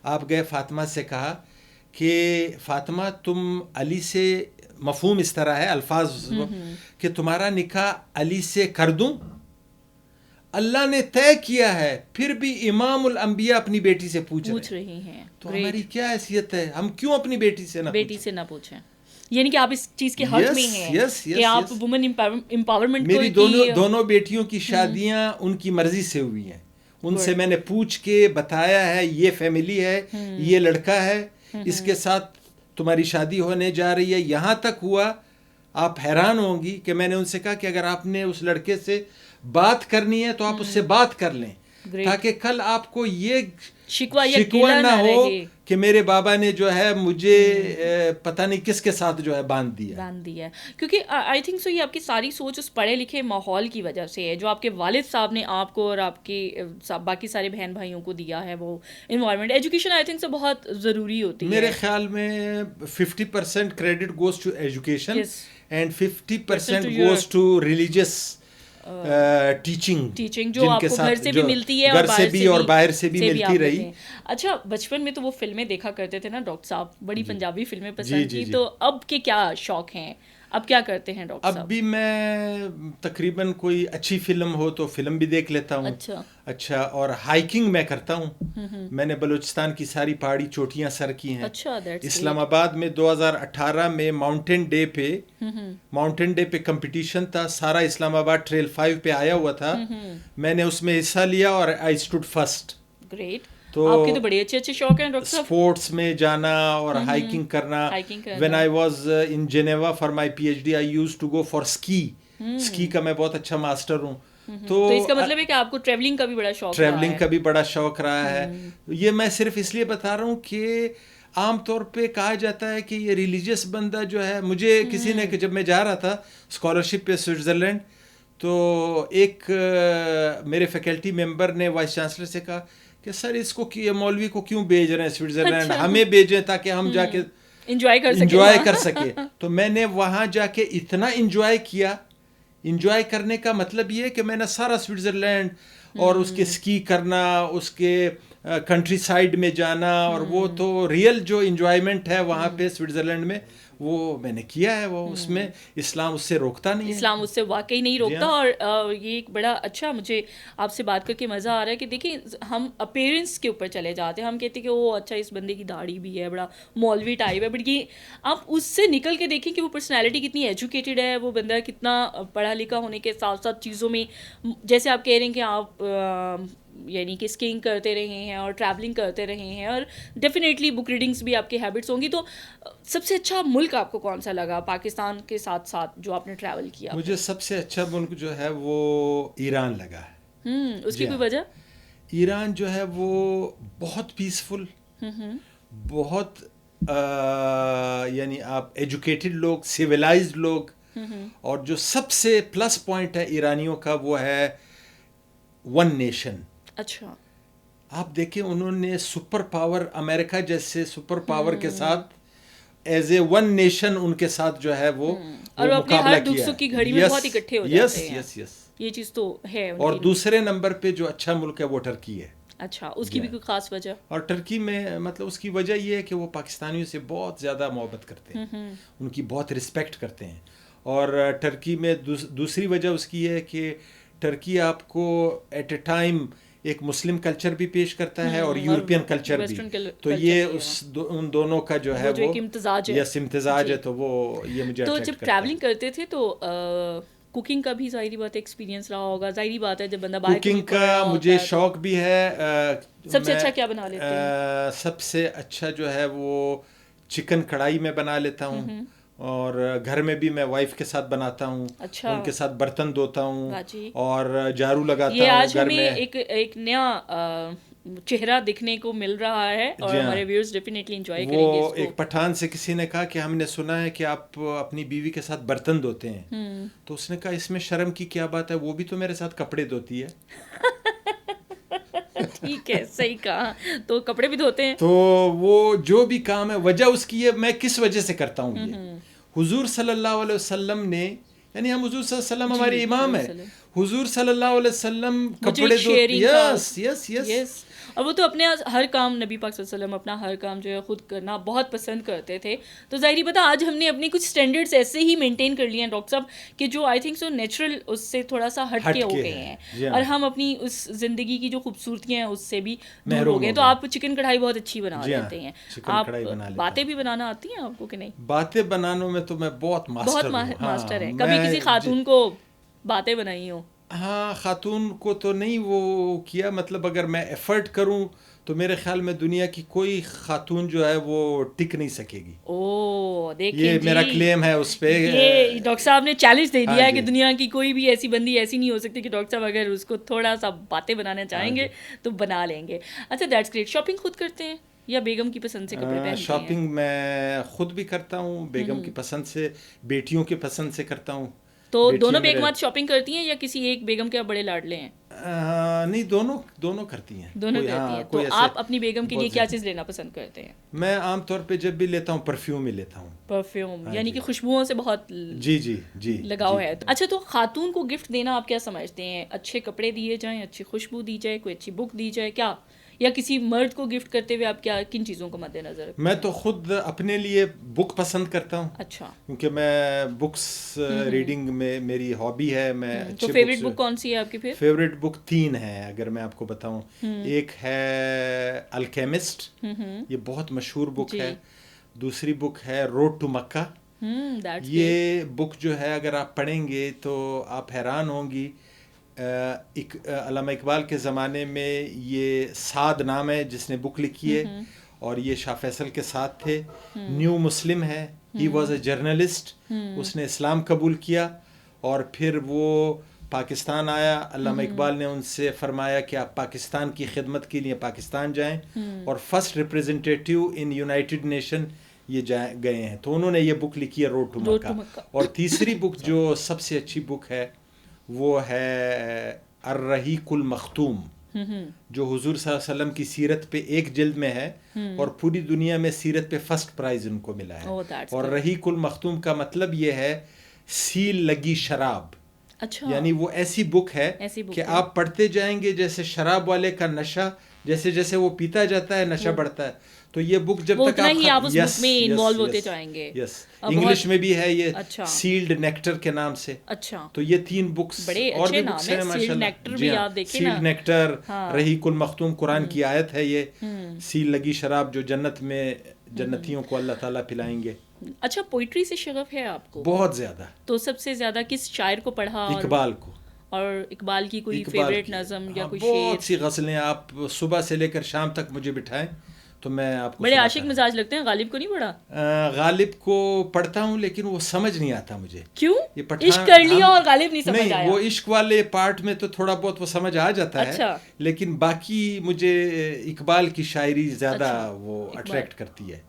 Speaker 1: آپ گئے فاطمہ سے کہا کہ فاطمہ تم علی سے، مفہوم اس طرح ہے الفاظ کہ تمہارا نکاح علی سے کر دوں؟ اللہ نے طے کیا ہے، پھر بھی امام الانبیاء اپنی بیٹی سے پوچھ رہی ہیں. تو ہماری کیا حیثیت ہے؟ ہم کیوں اپنی بیٹی سے نہ پوچھیں؟
Speaker 2: یعنی کہ آپ اس چیز کے حق میں ہیں کہ آپ وومن امپاورمنٹ.
Speaker 1: میری دونوں بیٹیوں کی شادیاں ان کی مرضی سے ہوئی ہیں. ان سے میں نے پوچھ کے بتایا ہے یہ فیملی ہے، یہ لڑکا ہے، اس کے ساتھ تمہاری شادی ہونے جا رہی ہے. یہاں تک ہوا، آپ حیران ہوں گی کہ میں نے ان سے کہا کہ اگر آپ نے اس لڑکے سے بات کرنی ہے تو آپ اس سے بات کر لیں، تاکہ کل آپ کو یہ شکوہ نہ ہو کہ میرے بابا نے جو ہے مجھے پتہ نہیں کس کے ساتھ جو ہے باندھ دیا.
Speaker 2: کیونکہ آئی تھنک سو یہ آپ کی ساری سوچ اس پڑھے لکھے ماحول کی وجہ سے ہے، جو آپ کے والد صاحب نے آپ کو اور آپ کے باقی سارے بہن بھائیوں کو دیا ہے. وہ environment, education I think so بہت ضروری ہوتی ہے.
Speaker 1: میرے خیال میں 50% credit goes to education and 50% goes to religious teaching
Speaker 2: جو آپ کو گھر سے بھی ملتی ہے
Speaker 1: اور باہر سے بھی ملتی رہی.
Speaker 2: اچھا، بچپن میں تو وہ فلمیں دیکھا کرتے تھے نا ڈاکٹر صاحب، بڑی پنجابی فلمیں پسند تھی، تو اب کے کیا شوق ہیں؟ اب کیا کرتے ہیں ڈاکٹر صاحب؟
Speaker 1: اب بھی میں تقریباً کوئی اچھی فلم ہو تو فلم بھی دیکھ لیتا ہوں. اچھا. اور ہائیکنگ میں کرتا ہوں. میں نے بلوچستان کی ساری پہاڑی چوٹیاں سر کی ہیں. اسلام آباد میں 2018 میں ماؤنٹین ڈے پہ کمپٹیشن تھا، سارا اسلام آباد ٹریل 5 پہ آیا ہوا تھا. میں نے اس میں حصہ لیا اور آئی اسٹوڈ فرسٹ.
Speaker 2: گریٹ. آپ کے تو بڑے اچھے شوق ہیں ڈاکٹر صاحب.
Speaker 1: اسپورٹس میں جانا اور ہائیکنگ کرنا. When I was in Geneva for my PhD I used to go for ski اسکی کا میں بہت اچھا ماسٹر ہوں.
Speaker 2: تو اس کا مطلب ہے کہ آپ کو ٹریولنگ کا بھی بڑا شوق رہا ہے.
Speaker 1: ٹریولنگ کا بھی بڑا شوق رہا ہے. یہ میں صرف اس لیے بتا رہا ہوں کہ عام طور پہ کہا جاتا ہے کہ یہ ریلیجیس بندہ جو ہے, مجھے کسی نے, کہ جب میں جا رہا تھا اسکالرشپ پہ سوئٹزرلینڈ, تو ایک میرے فیکلٹی ممبر نے وائس چانسلر سے کہا کہ سر اس کو یہ مولوی کو کیوں بھیج رہے ہیں سوئٹزرلینڈ, ہمیں بھیجیں تاکہ ہم جا کے انجوائے کر سکے. تو میں نے وہاں جا کے اتنا انجوائے کیا. انجوائے کرنے کا مطلب یہ ہے کہ میں نے سارا سوئٹزرلینڈ اور اس کے اسکی کرنا, اس کے کنٹری سائڈ میں جانا, اور وہ تو ریئل جو انجوائمنٹ ہے وہاں پہ سوئٹزرلینڈ میں وہ میں نے کیا ہے. وہ اس میں اسلام اس سے روکتا نہیں ہے,
Speaker 2: اسلام اس سے واقعی نہیں روکتا. اور یہ ایک بڑا اچھا, مجھے آپ سے بات کر کے مزہ آ رہا ہے کہ دیکھیں ہم اپیرنس کے اوپر چلے جاتے ہیں, ہم کہتے ہیں کہ وہ اچھا اس بندے کی داڑھی بھی ہے, بڑا مولوی ٹائپ ہے, بٹ یہ آپ اس سے نکل کے دیکھیں کہ وہ پرسنالٹی کتنی ایجوکیٹڈ ہے, وہ بندہ کتنا پڑھا لکھا ہونے کے ساتھ ساتھ چیزوں میں, جیسے آپ کہہ رہے ہیں کہ آپ یعنی کہ اسکینگ کرتے رہے ہیں اور ٹریولنگ کرتے رہے ہیں, اور ڈیفینیٹلی بک ریڈنگس بھی آپ کی ہیبٹس ہوں گی. تو سب سے اچھا ملک آپ کو کون سا لگا پاکستان کے ساتھ ساتھ جو آپ نے ٹریول کیا؟
Speaker 1: مجھے سب سے اچھا ملک جو ہے وہ ایران لگا ہے.
Speaker 2: اس کی کوئی وجہ؟
Speaker 1: ایران جو ہے وہ بہت پیسفل, بہت یعنی آپ ایجوکیٹڈ لوگ, سویلائزڈ لوگ, اور جو سب سے پلس پوائنٹ ہے ایرانیوں کا وہ ہے ون نیشن.
Speaker 2: اچھا,
Speaker 1: آپ دیکھیں انہوں نے سپر پاور امریکہ جیسے سپر پاور کے ساتھ ایز اے ون نیشن ان کے ساتھ جو ہے وہ
Speaker 2: اور اپنے ہر دکھ سکھ کی گھڑی میں بہت اکٹھے ہو جاتے ہیں. یہ چیز تو ہے.
Speaker 1: اور دوسرے نمبر پہ جو اچھا ملک ہے وہ ٹرکی ہے.
Speaker 2: اچھا, اس کی بھی کوئی خاص وجہ؟
Speaker 1: اور ٹرکی میں مطلب اس کی وجہ یہ ہے کہ وہ پاکستانیوں سے بہت زیادہ محبت کرتے ہیں, ان کی بہت رسپیکٹ کرتے ہیں. اور ٹرکی میں دوسری وجہ اس کی ہے کہ ٹرکی آپ کو ایٹ اے ٹائم ایک مسلم کلچر بھی پیش کرتا ہے اور یورپین کلچر بھی. تو یہ ان دونوں کا جو ہے وہ امتزاج ہے. تو وہ یہ مجھے
Speaker 2: تو جب ٹریولنگ کرتے تھے تو کوکنگ کا بھی ظاہری بات ہے ایکسپیرینس رہا ہوگا. ظاہری بات ہے جب بندہ باہر
Speaker 1: کوکنگ کا مجھے شوق بھی ہے.
Speaker 2: سب سے اچھا کیا بنا لیتے ہیں؟
Speaker 1: سب سے اچھا جو ہے وہ چکن کڑھائی میں بنا لیتا ہوں, اور گھر میں بھی میں وائف کے ساتھ بناتا ہوں.
Speaker 2: اچھا,
Speaker 1: ان کے ساتھ برتن دھوتا ہوں اور جھاڑو لگاتا ہوں.
Speaker 2: یہ آج ہمیں ایک نیا چہرہ دکھنے کو مل رہا ہے اور ہمارے ویورز ڈیفینیٹلی انجوائے کریں گے اس کو.
Speaker 1: ایک پٹھان سے کسی نے کہا کہ ہم نے سنا ہے کہ آپ اپنی بیوی کے ساتھ برتن دھوتے ہیں, تو اس نے کہا اس میں شرم کی کیا بات ہے, وہ بھی تو میرے ساتھ کپڑے دھوتی ہے.
Speaker 2: ٹھیک ہے, صحیح کہا. تو کپڑے بھی دھوتے ہیں.
Speaker 1: تو وہ جو بھی کام ہے وجہ اس کی ہے میں کس وجہ سے کرتا ہوں. یہ حضور صلی اللہ علیہ وسلم نے, یعنی ہم حضور صلی اللہ علیہ وسلم ہمارے امام ہے, حضور صلی اللہ علیہ وسلم کپڑے دھوتے. یس.
Speaker 2: اور وہ تو اپنے ہر کام, نبی پاک صلی اللہ علیہ وسلم اپنا ہر کام جو ہے خود کرنا بہت پسند کرتے تھے. تو ظاہری بتا آج ہم نے اپنے کچھ اسٹینڈرڈس ایسے ہی مینٹین کر لیے ہیں ڈاکٹر صاحب کہ جو آئی تھنک سو نیچرل اس سے تھوڑا سا ہٹ کے ہو گئے ہیں, اور ہم اپنی اس زندگی کی جو خوبصورتیاں ہیں اس سے بھی دور ہو گئے. تو آپ چکن کڑھائی بہت اچھی بنا لیتے ہیں. آپ باتیں بھی بنانا آتی ہیں آپ کو کہ نہیں؟
Speaker 1: باتیں بنانے میں تو میں بہت
Speaker 2: ماسٹر ہے. کبھی کسی خاتون کو باتیں بنائی ہوں؟
Speaker 1: ہاں, خاتون کو تو نہیں وہ کیا, مطلب اگر میں ایفرٹ کروں تو میرے خیال میں دنیا کی کوئی خاتون جو ہے وہ ٹک نہیں سکے گی.
Speaker 2: دیکھیں
Speaker 1: یہ میرا کلیم ہے اس پہ.
Speaker 2: یہ ڈاکٹر صاحب نے چیلنج دے دیا ہے کہ دنیا کی کوئی بھی ایسی بندی ایسی نہیں ہو سکتی کہ ڈاکٹر صاحب اگر اس کو تھوڑا سا باتیں بنانا چاہیں گے تو بنا لیں گے. اچھا, دیٹس گریٹ. شاپنگ خود کرتے ہیں یا بیگم کی پسند سے کپڑے پہنتے ہیں؟
Speaker 1: شاپنگ میں خود بھی کرتا ہوں, بیگم کی پسند سے, بیٹیوں کی پسند سے کرتا ہوں.
Speaker 2: تو دونوں بیگمات شاپنگ کرتی ہیں یا کسی ایک بیگم کے بڑے لاڈلے ہیں؟
Speaker 1: نہیں, دونوں کرتی ہیں.
Speaker 2: دونوں کرتی ہیں. تو آپ اپنی بیگم کے لیے کیا چیز لینا پسند کرتے ہیں؟
Speaker 1: میں عام طور پہ جب بھی لیتا ہوں پرفیوم ہی لیتا ہوں.
Speaker 2: پرفیوم یعنی کہ خوشبوؤں سے بہت
Speaker 1: جی
Speaker 2: لگاؤ ہے. اچھا, تو خاتون کو گفٹ دینا آپ کیا سمجھتے ہیں؟ اچھے کپڑے دیے جائیں, اچھی خوشبو دی جائے, کوئی اچھی بک دی جائے, کیا یا کسی مرد کو گفٹ کرتے ہوئے آپ کیا کن چیزوں کو مد نظر رکھتے ہیں؟
Speaker 1: میں تو خود اپنے لیے بک پسند کرتا ہوں.
Speaker 2: اچھا,
Speaker 1: کیونکہ میں بکس ریڈنگ میں میری ہابی ہے. میں
Speaker 2: تو فیوریٹ بک کون سی ہے آپ کی؟ پھر
Speaker 1: فیوریٹ بک 3 ہے اگر میں آپ کو بتاؤں. ایک ہے الکیمسٹ, یہ بہت مشہور بک ہے. دوسری بک ہے روڈ ٹو مکہ. یہ بک جو ہے اگر آپ پڑھیں گے تو آپ حیران ہوں گی. علامہ اقبال کے زمانے میں یہ سعد نام ہے جس نے بک لکھی ہے, اور یہ شاہ فیصل کے ساتھ تھے. نیو مسلم ہے, ہی واز اے جرنلسٹ. اس نے اسلام قبول کیا اور پھر وہ پاکستان آیا. علامہ اقبال نے ان سے فرمایا کہ آپ پاکستان کی خدمت کے لیے پاکستان جائیں, اور فرسٹ ریپریزنٹیٹیو ان یونائٹڈ نیشن یہ گئے ہیں. تو انہوں نے یہ بک لکھی ہے روڈ ٹو مکہ. اور تیسری بک جو سب سے اچھی بک ہے وہ ہے الرحیق المختوم, جو حضور صلی اللہ علیہ وسلم کی سیرت پہ ایک جلد میں ہے, اور پوری دنیا میں سیرت پہ فرسٹ پرائز ان کو ملا ہے. اور رحیق المختوم کا مطلب یہ ہے سیل لگی شراب.
Speaker 2: اچھا,
Speaker 1: یعنی وہ ایسی بک ہے کہ آپ پڑھتے جائیں گے جیسے شراب والے کا نشہ, جیسے جیسے وہ پیتا جاتا ہے نشہ بڑھتا ہے. تو یہ بک جب تک
Speaker 2: آپ اس بک میں انوالو ہوتے جائیں گے.
Speaker 1: یس, انگلش میں بھی ہے یہ سیلڈ نیکٹر کے نام سے.
Speaker 2: اچھا,
Speaker 1: تو یہ 3 بکس اور بھی بکس ہیں ماشاءاللہ. سیلڈ نیکٹر, رحیق المختوم قرآن کی آیت ہے یہ, سیل لگی شراب جو جنت میں جنتیوں کو اللہ تعالیٰ پلائیں گے.
Speaker 2: اچھا, پوئٹری سے شغف ہے آپ کو؟
Speaker 1: بہت زیادہ.
Speaker 2: تو سب سے زیادہ کس شاعر کو پڑھا؟
Speaker 1: اقبال کو.
Speaker 2: اور اقبال کی کوئی فیوریٹ نظم یا کوئی
Speaker 1: شعر؟ بہت سی غزلیں. آپ صبح سے لے کر شام تک مجھے بٹھائیں تو میں آپ کو.
Speaker 2: بڑے عاشق مزاج لگتے ہیں. غالب کو نہیں پڑھا؟
Speaker 1: غالب کو پڑھتا ہوں لیکن وہ سمجھ نہیں آتا مجھے.
Speaker 2: کیوں؟ عشق کر لیا اور غالب نہیں سمجھ آیا؟
Speaker 1: وہ عشق والے پارٹ میں تو تھوڑا بہت وہ سمجھ آ جاتا ہے, لیکن باقی مجھے اقبال کی شاعری زیادہ وہ اٹریکٹ کرتی ہے.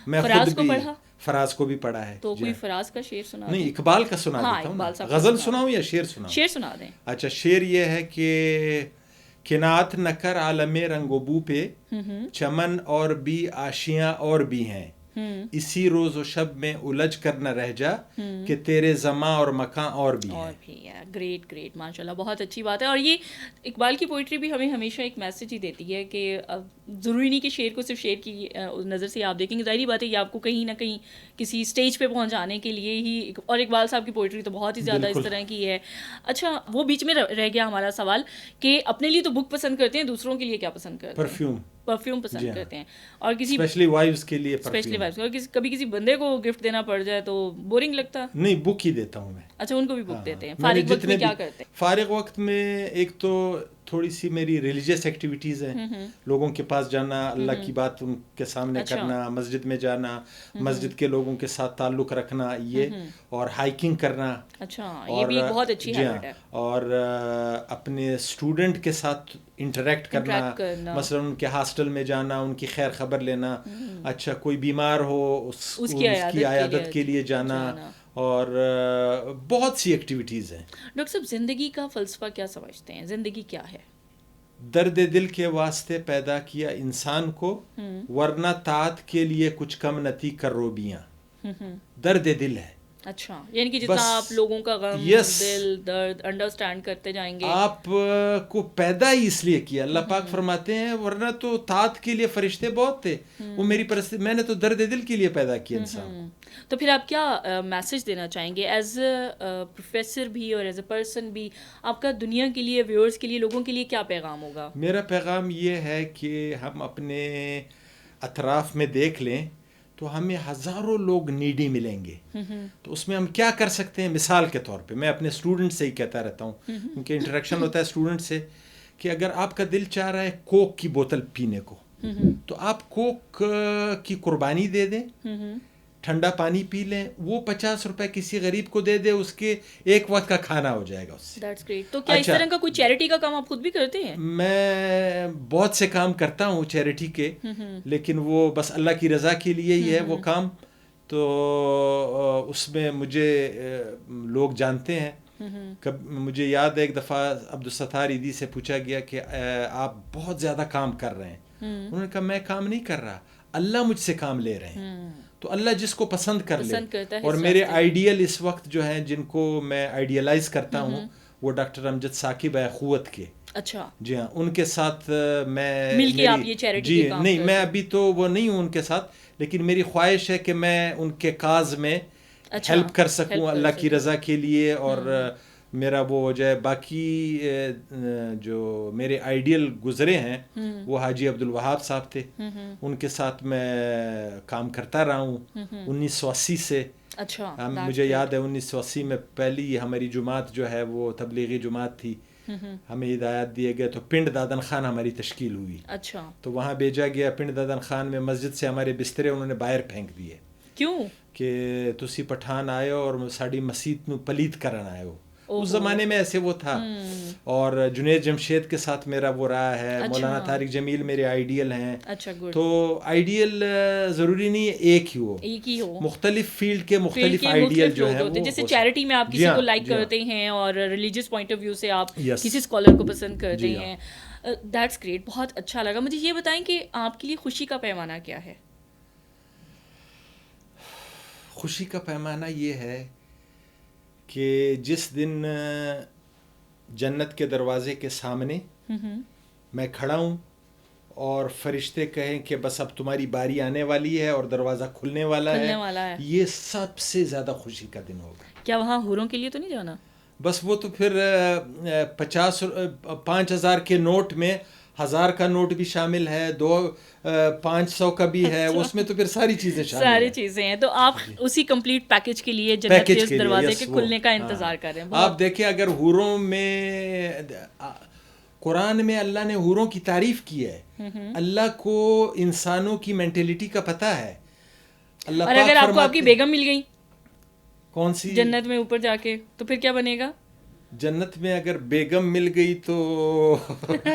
Speaker 1: میں خود بھی فراز کو بھی پڑھا ہے.
Speaker 2: تو کوئی فراز کا شعر سنا؟
Speaker 1: نہیں, اقبال کا سنا دیتا ہوں. غزل سناؤں یا شعر سناؤں؟
Speaker 2: شعر سنا دیں.
Speaker 1: اچھا, شعر یہ ہے کہ کنات نہ کر عالم رنگ و بو پہ, چمن اور بھی آشیاں اور بھی ہیں, اسی روز و شب میں الجھ کر نہ رہ جا, کہ تیرے زماں اور مکان اور بھی ہیں.
Speaker 2: گریٹ گریٹ, ماشاء اللہ, بہت اچھی بات ہے. اور یہ اقبال کی پوئٹری بھی ہمیں ہمیشہ ایک میسج ہی دیتی ہے کہ ضروری نہیں کہ شعر کو صرف شعر کی نظر سے آپ دیکھیں گے. ظاہری بات ہے یہ آپ کو کہیں نہ کہیں کسی اسٹیج پہ پہنچانے کے لیے ہی. اور اقبال صاحب کی پوئٹری تو بہت ہی زیادہ اس طرح کی ہے. اچھا, وہ بیچ میں رہ گیا ہمارا سوال کہ اپنے لیے تو بک پسند کرتے ہیں, دوسروں کے لیے کیا پسند کرتے ہیں؟ پرفیوم پسند کرتے ہیں. اور کسی
Speaker 1: اسپیشلی وائفز کے لیے
Speaker 2: اسپیشلی وائفز. اور کبھی کسی بندے کو گفٹ دینا پڑ جائے تو بورنگ لگتا؟
Speaker 1: نہیں, بک ہی دیتا ہوں میں.
Speaker 2: اچھا, ان کو بھی بک دیتے ہیں. فارغ وقت میں کیا کرتے ہیں؟
Speaker 1: فارغ وقت میں ایک تو تھوڑی سی میری ریلیجیس ایکٹیویٹیز ہیں, لوگوں کے پاس جانا, اللہ کی بات ان کے سامنے کرنا, مسجد میں جانا, مسجد کے لوگوں کے ساتھ تعلق رکھنا, یہ, اور ہائکنگ کرنا.
Speaker 2: اچھا, یہ بھی بہت اچھی ہیبٹ ہے.
Speaker 1: اور اپنے اسٹوڈنٹ کے ساتھ انٹریکٹ کرنا, مثلا ان کے ہاسٹل میں جانا, ان کی خیر خبر لینا. اچھا, کوئی بیمار ہو اس کی عیادت کے لیے جانا, اور بہت سی ایکٹیویٹیز ہیں.
Speaker 2: ڈاکٹر صاحب, زندگی کا فلسفہ کیا سمجھتے ہیں؟ زندگی کیا ہے؟
Speaker 1: درد دل کے واسطے پیدا کیا انسان کو, ورنہ طاعت کے لیے کچھ کم نہ تھی کروبیاں. درد دل ہے.
Speaker 2: اچھا, یعنی کہ جتنا آپ لوگوں کا غم, دل, درد انڈرسٹینڈ کرتے جائیں گے.
Speaker 1: آپ کو پیدا ہی اس لیے کیا. اللہ پاک فرماتے ہیں ورنہ تو طاعت کے لیے فرشتے بہت تھے, وہ میری پرستی, میں نے تو درد دل کے لیے پیدا کیا انسان.
Speaker 2: تو پھر آپ کیا میسج دینا چاہیں گے ایز اے پروفیسر بھی اور ایز اے پرسن بھی؟ آپ کا دنیا کے لیے, ویورز کے لیے, لوگوں کے لیے کیا پیغام ہوگا؟
Speaker 1: میرا پیغام یہ ہے کہ ہم اپنے اطراف میں دیکھ لیں تو ہمیں ہزاروں لوگ نیڈی ملیں گے. تو اس میں ہم کیا کر سکتے ہیں؟ مثال کے طور پہ میں اپنے اسٹوڈنٹ سے ہی کہتا رہتا ہوں, کیونکہ انٹریکشن ہوتا ہے اسٹوڈنٹ سے, کہ اگر آپ کا دل چاہ رہا ہے کوک کی بوتل پینے کو, تو آپ کوک کی قربانی دے دیں, ٹھنڈا پانی پی لیں, وہ 50 روپے کسی غریب کو دے دے, اس کے ایک وقت کا کھانا ہو جائے گا اس سے.
Speaker 2: That's great. تو کیا اس طرح کا کوئی چیریٹی کا کام آپ خود بھی کرتے ہیں؟
Speaker 1: میں بہت سے کام کرتا ہوں چیریٹی کے, لیکن وہ بس اللہ کی رضا کے لیے ہی ہے وہ کام. تو اس میں مجھے لوگ جانتے ہیں. مجھے یاد ہے ایک دفعہ عبدالستار ایدی سے پوچھا گیا کہ آپ بہت زیادہ کام کر رہے ہیں. انہوں نے کہا میں کام نہیں کر رہا, اللہ مجھ سے کام لے رہے ہیں. تو اللہ جس کو پسند کر لے. اور میرے آئیڈیل اس وقت جو ہیں جن کو میں آئیڈیلائز کرتا ہوں, وہ ڈاکٹر امجد ثاقب ہے قوت کے.
Speaker 2: اچھا,
Speaker 1: جی ہاں, ان کے ساتھ میں
Speaker 2: مل کے آپ یہ چیریٹی
Speaker 1: جی نہیں, میں ابھی تو وہ نہیں ہوں ان کے ساتھ, لیکن میری خواہش ہے کہ میں ان کے کاز میں ہیلپ کر سکوں اللہ کی رضا کے لیے, اور میرا وہ ہو جائے. باقی جو میرے آئیڈیل گزرے ہیں وہ حاجی عبدالوہاب صاحب تھے, ان کے ساتھ میں کام کرتا رہا ہوں 1980 سے.
Speaker 2: اچھا,
Speaker 1: مجھے یاد ہے 1980 میں پہلی ہماری جماعت جو ہے وہ تبلیغی جماعت تھی. ہمیں ہدایات دیے گئے تو پنڈ دادن خان ہماری تشکیل ہوئی.
Speaker 2: اچھا,
Speaker 1: تو وہاں بھیجا گیا. پنڈ دادن خان میں مسجد سے ہمارے بسترے انہوں نے باہر پھینک دیے.
Speaker 2: کیوں؟
Speaker 1: کہ تسی پٹھان آئے ہو اور ساڑی مسیت نو پلیت کرن آئے ہو. اس زمانے میں ایسے وہ تھا. اور جنید جمشید کے ساتھ میرا وہ رہا ہے. مولانا طارق جمیل میرے آئیڈیل ہیں. تو آئیڈیل ضروری نہیں ہے ایک ہی ہو, مختلف فیلڈ کے مختلف آئیڈیل جو ہے.
Speaker 2: جیسے چیریٹی میں آپ کسی کو لائک کرتے ہیں اور ریلیجیس پوائنٹ آف ویو سے آپ کسی اسکالر کو پسند کرتے ہیں. دیٹس گریٹ, بہت اچھا لگا. مجھے یہ بتائیں کہ آپ کے لیے خوشی کا پیمانہ کیا ہے؟
Speaker 1: خوشی کا پیمانہ یہ ہے کہ جس دن جنت کے دروازے کے سامنے میں کھڑا ہوں اور فرشتے کہیں کہ بس اب تمہاری باری آنے والی ہے اور دروازہ کھلنے والا ہے, یہ سب سے زیادہ خوشی کا دن ہوگا.
Speaker 2: کیا وہاں حوروں کے لیے تو نہیں جانا؟
Speaker 1: بس وہ تو پھر 5,000 کے نوٹ میں 1,000 کا نوٹ بھی شامل ہے, 500 کا بھی ہے, اس میں تو پھر ساری چیزیں شامل ہیں.
Speaker 2: ساری چیزیں ہیں. تو آپ اسی کمپلیٹ پیکج کے لیے جنت کے اس دروازے کے کھلنے کا انتظار کر رہے ہیں.
Speaker 1: آپ دیکھیں اگر حوروں میں, قرآن میں اللہ نے حوروں کی تعریف کی ہے. اللہ کو انسانوں کی مینٹیلٹی کا پتہ ہے. اللہ
Speaker 2: اور اگر آپ کو آپ کی بیگم مل گئی
Speaker 1: کون سی
Speaker 2: جنت میں اوپر جا کے, تو پھر کیا بنے گا؟
Speaker 1: جنت میں اگر بیگم مل گئی تو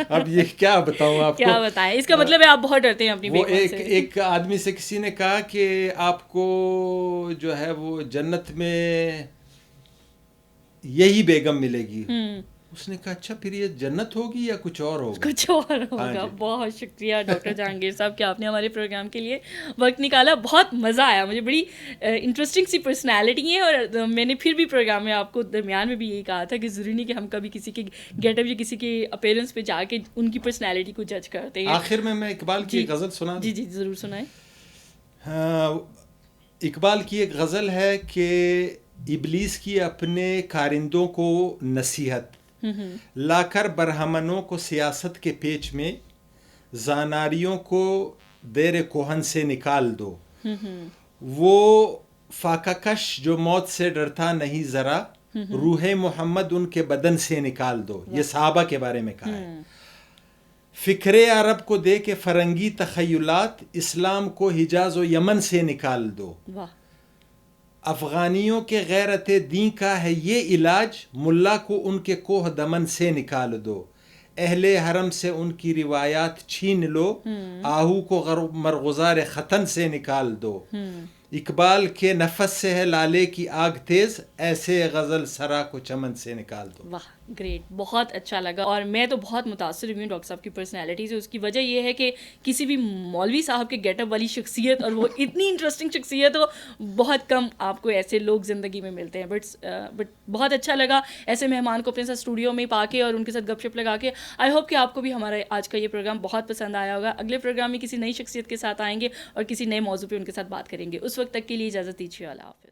Speaker 1: اب یہ کیا بتاؤں آپ کو,
Speaker 2: کیا بتائیں. اس کا مطلب ہے آپ بہت ڈرتے ہیں اپنی بیگم سے.
Speaker 1: ایک آدمی سے کسی نے کہا کہ آپ کو جو ہے وہ جنت میں یہی بیگم ملے گی. اس نے کہا اچھا پھر یہ جنت ہوگی یا کچھ اور ہوگا؟
Speaker 2: کچھ اور ہوگا. بہت شکریہ ڈاکٹر جہانگیر صاحب کہ آپ نے ہمارے پروگرام کے لیے وقت نکالا. بہت مزہ آیا مجھے. بڑی انٹرسٹنگ سی پرسنالٹی ہے. اور میں نے پھر بھی پروگرام میں آپ کو درمیان میں بھی یہی کہا تھا کہ ضروری نہیں کہ ہم کبھی کسی کے گیٹ اپ یا کسی کے اپیرنس پہ جا کے ان کی پرسنالٹی کو جج کرتے ہیں.
Speaker 1: آخر میں اقبال کی ایک غزل سنا.
Speaker 2: جی جی ضرور سنائیں.
Speaker 1: اقبال کی ایک غزل ہے کہ ابلیس کی اپنے کارندوں کو نصیحت, لا کر برہمنوں کو سیاست کے پیچ میں, زاناریوں کو دیر کوہن سے نکال دو. وہ فاقہ کش جو موت سے ڈرتا نہیں ذرا, روح محمد ان کے بدن سے نکال دو. یہ صحابہ کے بارے میں کہا ہے. فکر عرب کو دے کے فرنگی تخیلات, اسلام کو حجاز و یمن سے نکال دو. افغانیوں کے غیرت دین کا ہے یہ علاج, ملا کو ان کے کوہ دمن سے نکال دو. اہل حرم سے ان کی روایات چھین لو, آہو کو مرغزار ختن سے نکال دو. اقبال کے نفس سے ہے لالے کی آگ تیز, ایسے غزل سرا کو چمن سے نکال دو.
Speaker 2: واہ گریٹ, بہت اچھا لگا. اور میں تو بہت متاثر ہوئی ہوں ڈاکٹر صاحب کی پرسنالٹی سے. اس کی وجہ یہ ہے کہ کسی بھی مولوی صاحب کے گیٹ اپ والی شخصیت, اور وہ اتنی انٹرسٹنگ شخصیت ہو, بہت کم آپ کو ایسے لوگ زندگی میں ملتے ہیں. بٹ بہت اچھا لگا ایسے مہمان کو اپنے ساتھ اسٹوڈیو میں پا کے اور ان کے ساتھ گپ شپ لگا کے. آئی ہوپ کہ آپ کو بھی ہمارا آج کا یہ پروگرام بہت پسند آیا ہوگا. اگلے پروگرام میں کسی نئی شخصیت کے ساتھ آئیں گے اور کسی نئے موضوع پہ ان کے ساتھ بات کریں گے. اس وقت تک کے لیے اجازت دیجیے. اللہ حافظ.